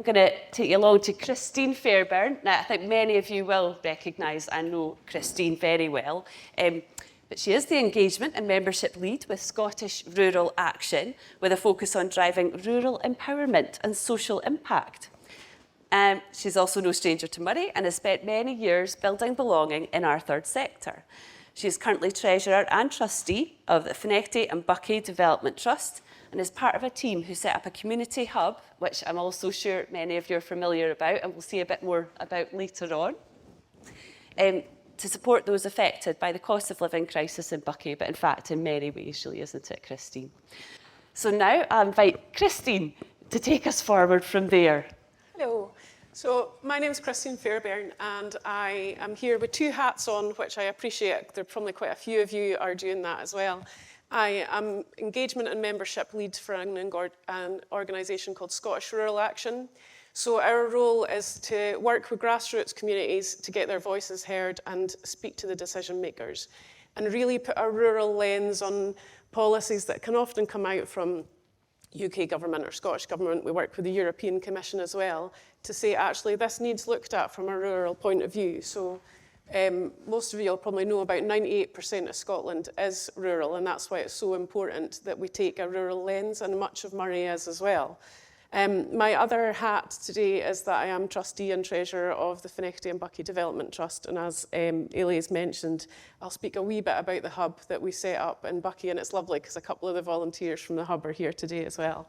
going to take you along to Christine Fairbairn. Now, I think many of you will recognise and know Christine very well. But she is the engagement and membership lead with Scottish Rural Action, with a focus on driving rural empowerment and social impact. She's also no stranger to money and has spent many years building belonging in our third sector. She is currently treasurer and trustee of the Findochty and Buckie Development Trust, and is part of a team who set up a community hub, which I'm also sure many of you are familiar about, and we'll see a bit more about later on, to support those affected by the cost of living crisis in Buckie, but in fact in many ways, really, isn't it, Christine? So now I invite Christine to take us forward from there. Hello. So my name is Christine Fairbairn, and I am here with two hats on, which I appreciate. There are probably quite a few of you are doing that as well. I am engagement and membership lead for an organisation called Scottish Rural Action. So our role is to work with grassroots communities to get their voices heard and speak to the decision makers, and really put a rural lens on policies that can often come out from UK government or Scottish government. We work with the European Commission as well to say, actually, this needs looked at from a rural point of view. So most of you will probably know about 98% of Scotland is rural, and that's why it's so important that we take a rural lens, and much of Moray is as well. My other hat today is that I am trustee and treasurer of the Findochty and Buckie Development Trust, and as Ailey has mentioned, I'll speak a wee bit about the hub that we set up in Buckie, and it's lovely because a couple of the volunteers from the hub are here today as well.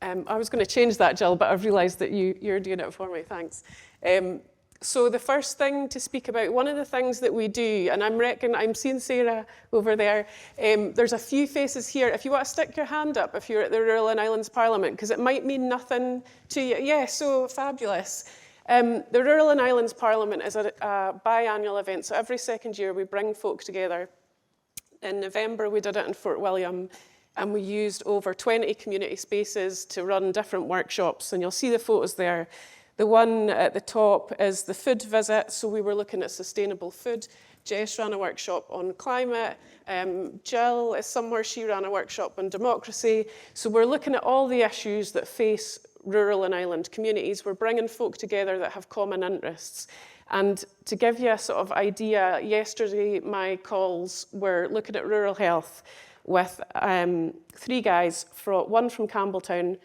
I was going to change that, Jill, but I've realised that you're doing it for me, thanks. So the first thing to speak about, one of the things that we do, and I'm seeing Sarah over there, there's a few faces here. If you want to stick your hand up if you're at the Rural and Islands Parliament, because it might mean nothing to you. Yeah, so fabulous. The Rural and Islands Parliament is a biannual event, so every second year we bring folk together. In November we did it in Fort William, and we used over 20 community spaces to run different workshops, and you'll see the photos there. The one at the top is the food visit, so we were looking at sustainable food. Jess ran a workshop on climate. Jill is somewhere, she ran a workshop on democracy. So we're looking at all the issues that face rural and island communities. We're bringing folk together that have common interests. And to give you a sort of idea, yesterday my calls were looking at rural health with three guys, one from Campbelltown,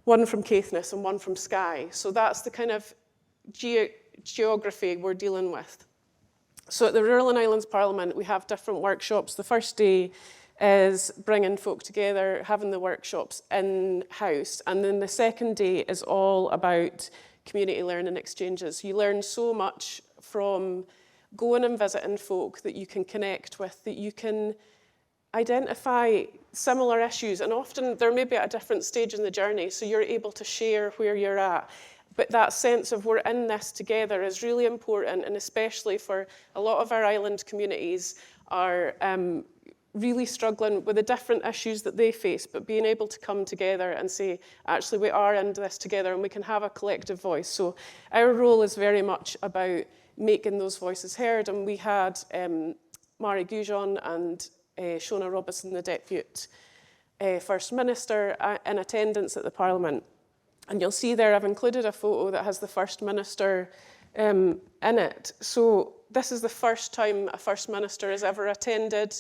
one from Caithness and one from Skye. So that's the kind of geography we're dealing with. So at the Rural and Islands Parliament, we have different workshops. The first day is bringing folk together, having the workshops in-house. And then the second day is all about community learning exchanges. You learn so much from going and visiting folk that you can connect with, that you can identify similar issues, and often they're maybe at a different stage in the journey, so you're able to share where you're at. But that sense of we're in this together is really important, and especially for a lot of our island communities are really struggling with the different issues that they face, but being able to come together and say, actually, we are in this together and we can have a collective voice. So our role is very much about making those voices heard, and we had Mari Goujon and Shona Robertson, the Deputy First Minister, in attendance at the Parliament. And you'll see there I've included a photo that has the First Minister in it. So this is the first time a First Minister has ever attended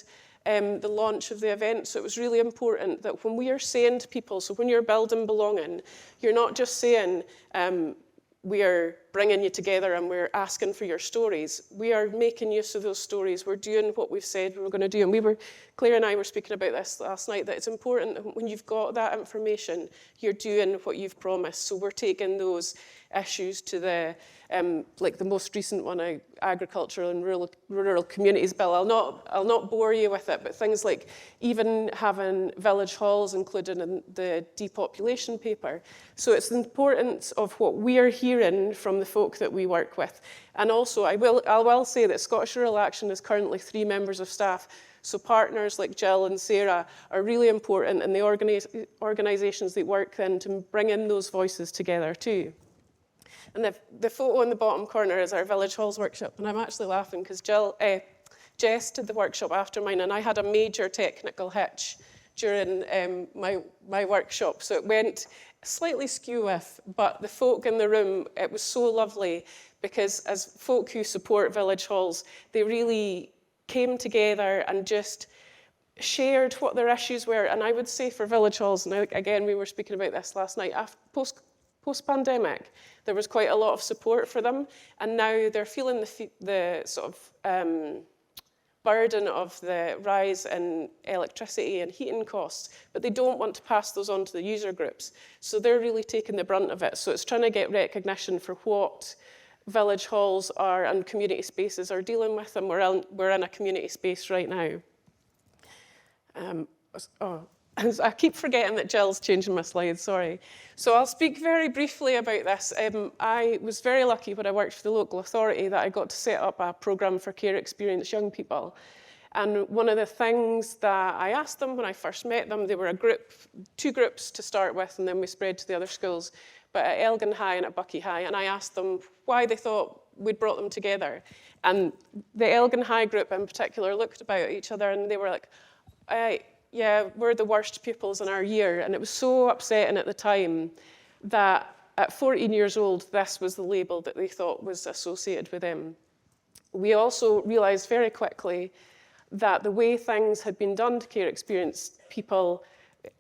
the launch of the event. So it was really important that when we are saying to people, so when you're building belonging, you're not just saying, we are bringing you together and we're asking for your stories. We are making use of those stories. We're doing what we've said we were going to do. And Claire and I were speaking about this last night, that it's important that when you've got that information, you're doing what you've promised. So we're taking those issues to the, like the most recent one, agricultural and rural communities bill. I'll not bore you with it, but things like even having village halls included in the depopulation paper. So it's the importance of what we are hearing from the folk that we work with. And also, I will say that Scottish Rural Action is currently 3 members of staff. So partners like Jill and Sarah are really important in the organisations that work then to bring in those voices together too. And the photo in the bottom corner is our Village Halls workshop. And I'm actually laughing because Jess did the workshop after mine, and I had a major technical hitch during my workshop, so it went slightly skew with, but the folk in the room, it was so lovely, because as folk who support village halls, they really came together and just shared what their issues were. And I would say for village halls, and again, we were speaking about this last night, post-pandemic, there was quite a lot of support for them, and now they're feeling the sort of burden of the rise in electricity and heating costs, but they don't want to pass those on to the user groups. So they're really taking the brunt of it. So it's trying to get recognition for what village halls are and community spaces are dealing with, and we're in a community space right now. I keep forgetting that Jill's changing my slides, sorry. So I'll speak very briefly about this. I was very lucky when I worked for the local authority that I got to set up a programme for care experienced young people. And one of the things that I asked them when I first met them, they were a group, 2 groups to start with, and then we spread to the other schools, but at Elgin High and at Buckie High, and I asked them why they thought we'd brought them together. And the Elgin High group in particular looked about at each other and they were like, yeah, we're the worst pupils in our year. And it was so upsetting at the time that at 14 years old, this was the label that they thought was associated with them. We also realised very quickly that the way things had been done to care experienced people,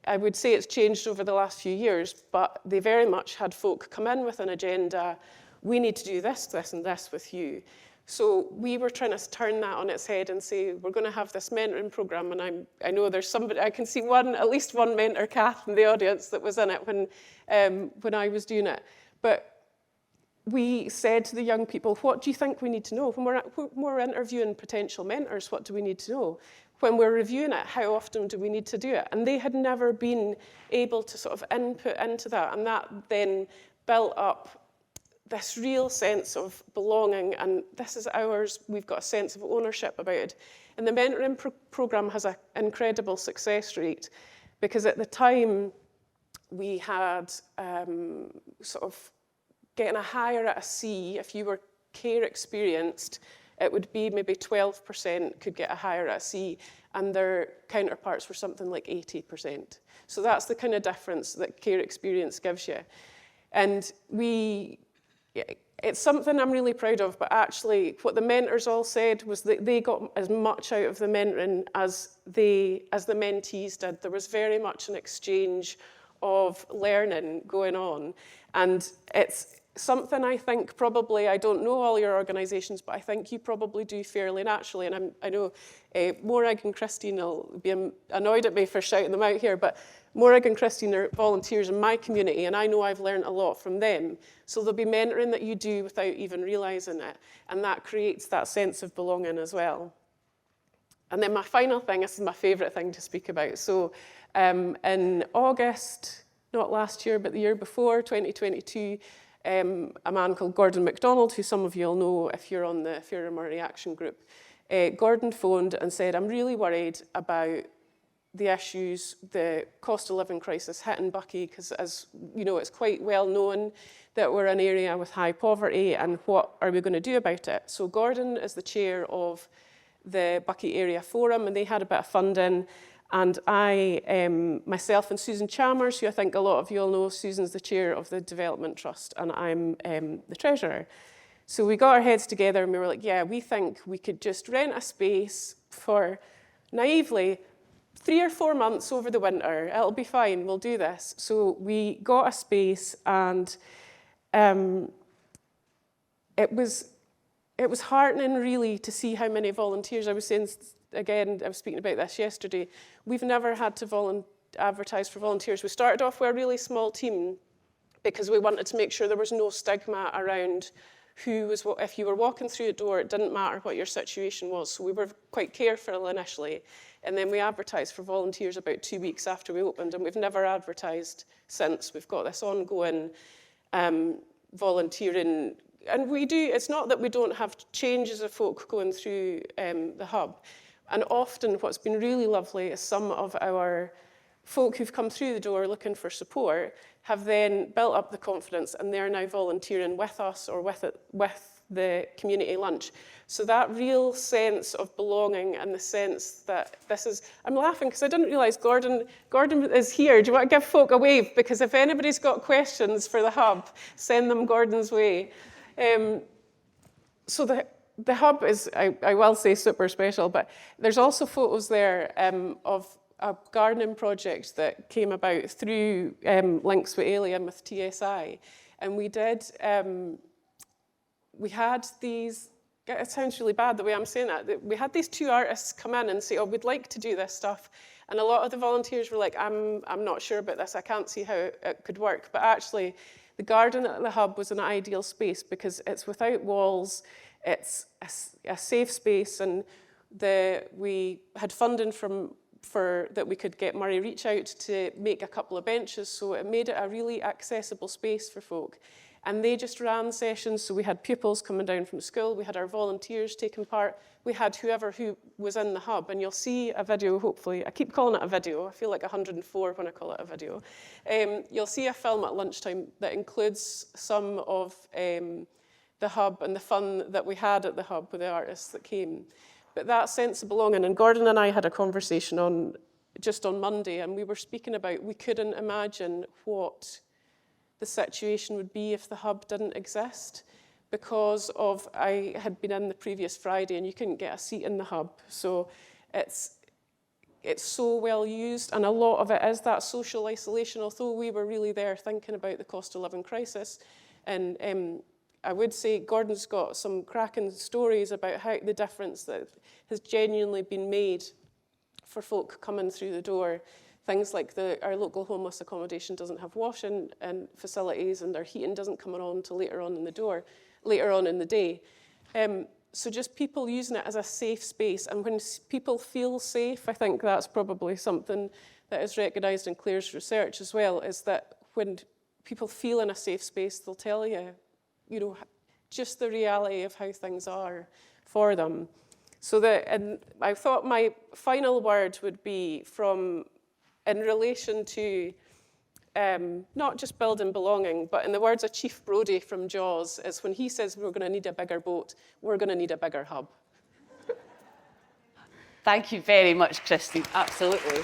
I would say it's changed over the last few years, but they very much had folk come in with an agenda. We need to do this, this, and this with you. So we were trying to turn that on its head and say, we're going to have this mentoring programme, and I know there's somebody, I can see at least one mentor, Kath, in the audience that was in it when I was doing it. But we said to the young people, what do you think we need to know? When we're interviewing potential mentors, what do we need to know? When we're reviewing it, how often do we need to do it? And they had never been able to sort of input into that, and that then built up this real sense of belonging, and this is ours, we've got a sense of ownership about it. And the mentoring programme has an incredible success rate, because at the time we had sort of getting a higher at a C, if you were care experienced, it would be maybe 12% could get a higher at a C, and their counterparts were something like 80%. So that's the kind of difference that care experience gives you. And it's something I'm really proud of, but actually what the mentors all said was that they got as much out of the mentoring as the mentees did. There was very much an exchange of learning going on. And it's something I think probably, I don't know all your organisations, but I think you probably do fairly naturally. And I know Morag and Christine will be annoyed at me for shouting them out here, but Morag and Christine are volunteers in my community, and I know I've learned a lot from them. So there'll be mentoring that you do without even realising it, and that creates that sense of belonging as well. And then my final thing, this is my favourite thing to speak about. So in August, not last year, but the year before, 2022, a man called Gordon MacDonald, who some of you will know if you're on the Fairbairn Reaction Group, Gordon phoned and said, I'm really worried about the issues, the cost of living crisis hitting Buckie, because as you know, it's quite well known that we're an area with high poverty, and what are we going to do about it? So Gordon is the chair of the Buckie Area Forum, and they had a bit of funding, and I, myself and Susan Chalmers, who I think a lot of you all know, Susan's the chair of the Development Trust, and I'm the treasurer. So we got our heads together and we were like, yeah, we think we could just rent a space for, naively, 3 or 4 months over the winter. It'll be fine, we'll do this. So we got a space, and it was heartening really to see how many volunteers. I was saying, again, I was speaking about this yesterday, we've never had to advertise for volunteers. We started off with a really small team because we wanted to make sure there was no stigma around who was what. If you were walking through a door, it didn't matter what your situation was. So we were quite careful initially. And then we advertised for volunteers about 2 weeks after we opened, and we've never advertised since. We've got this ongoing volunteering. And we do, it's not that we don't have changes of folk going through the hub. And often what's been really lovely is some of our folk who've come through the door looking for support have then built up the confidence, and they're now volunteering with us or with the community lunch. So that real sense of belonging and the sense that this is, I'm laughing because I didn't realise Gordon is here. Do you want to give folk a wave? Because if anybody's got questions for the hub, send them Gordon's way. So the hub is, I will say, super special, but there's also photos there of a gardening project that came about through links with Ailey and with TSI. And we did, we had these, it sounds really bad the way I'm saying that. We had these two artists come in and say, oh, we'd like to do this stuff. And a lot of the volunteers were like, I'm not sure about this. I can't see how it could work. But actually, the garden at the hub was an ideal space because it's without walls. It's a safe space. And we had funding that we could get Murray Reach Out to make a couple of benches. So it made it a really accessible space for folk. And they just ran sessions, so we had pupils coming down from school, we had our volunteers taking part, we had who was in the hub, and you'll see a video, hopefully. I keep calling it a video, I feel like 104 when I call it a video. You'll see a film at lunchtime that includes some of the hub and the fun that we had at the hub with the artists that came. But that sense of belonging, and Gordon and I had a conversation just on Monday, and we were speaking about, we couldn't imagine what the situation would be if the hub didn't exist, because I had been in the previous Friday and you couldn't get a seat in the hub. So it's so well used, and a lot of it is that social isolation, although we were really there thinking about the cost of living crisis. And I would say Gordon's got some cracking stories about how the difference that has genuinely been made for folk coming through the door. Things like our local homeless accommodation doesn't have washing and facilities, and our heating doesn't come on until later on in the day. So just people using it as a safe space, and when people feel safe, I think that's probably something that is recognised in Claire's research as well, is that when people feel in a safe space, they'll tell you, just the reality of how things are for them. And I thought my final word would be in relation to not just building belonging, but in the words of Chief Brodie from Jaws, is when he says we're going to need a bigger boat, we're going to need a bigger hub. Thank you very much, Christine. Absolutely.